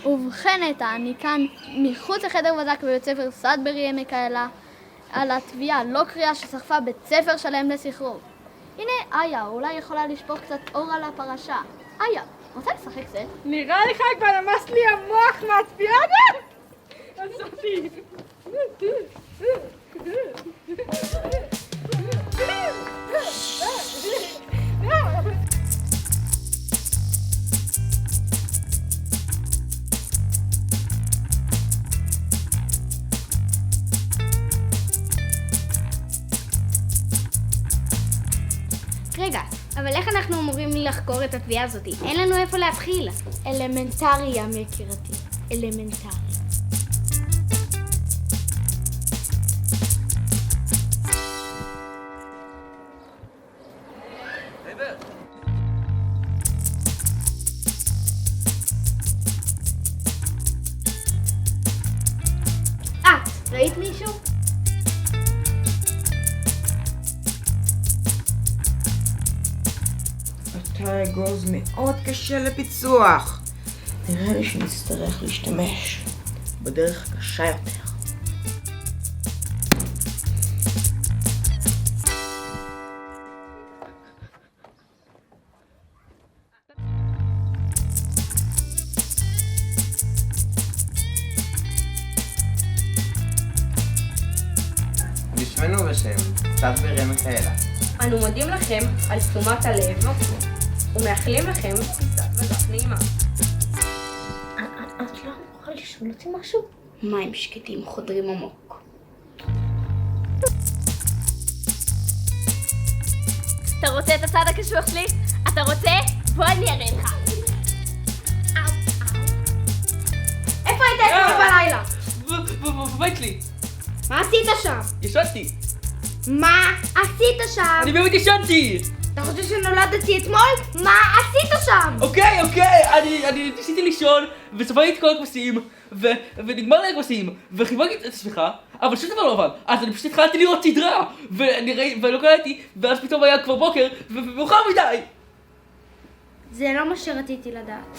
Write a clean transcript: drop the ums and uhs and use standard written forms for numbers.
ובכן איתה, אני כאן מחוץ לחדר בזק בבית ספר סדברי עמק האלה על התביעה לא קריאה שסחפה בית ספר שלם לסחרור. הנה איה, אולי יכולה לשפוך קצת אור על הפרשה. איה, רוצה לשחק זה? נראה לך כבר נמס לי המוח מהתביעה הזאת? עזרתי. רגע, אבל איך אנחנו אמורים לחקור את התביעה הזאת? אין לנו איפה להתחיל. אלמנטרי, ים יקירתי. אלמנטרי. ראית מישהו? אתה אגוז מאוד קשה לפיצוח. נראה לי שנצטרך להשתמש בדרך קשה יותר. בשמנו ובשם, סדברי עמק האלה. אנו מודים לכם על תשומת הלב ומאחלים לכם טיסת בזק נעימה. את לא יכולה לשאול אותי משהו? מים שקטים חודרים עמוק. אתה רוצה את הצד הקשוח שלי? אתה רוצה? בוא אני אראה לך. איפה היית אתמול בלילה? בבית שלי. מה עשית שם? ישנתי. מה עשית שם? אני באמת ישנתי. אתה חושב שנולדתי אתמול? מה עשית שם? אוקיי, אני ניסיתי לישון, וספרתי את כל הכבשים, ונגמר לי הכבשים, וחיברתי את עצמך, אבל שום דבר לא עבד. אז אני פשוט התחלתי לראות סדרה, ולא קראתי, ואז פתאום היה כבר בוקר, ומאוחר מדי. זה לא מה שרציתי לדעת.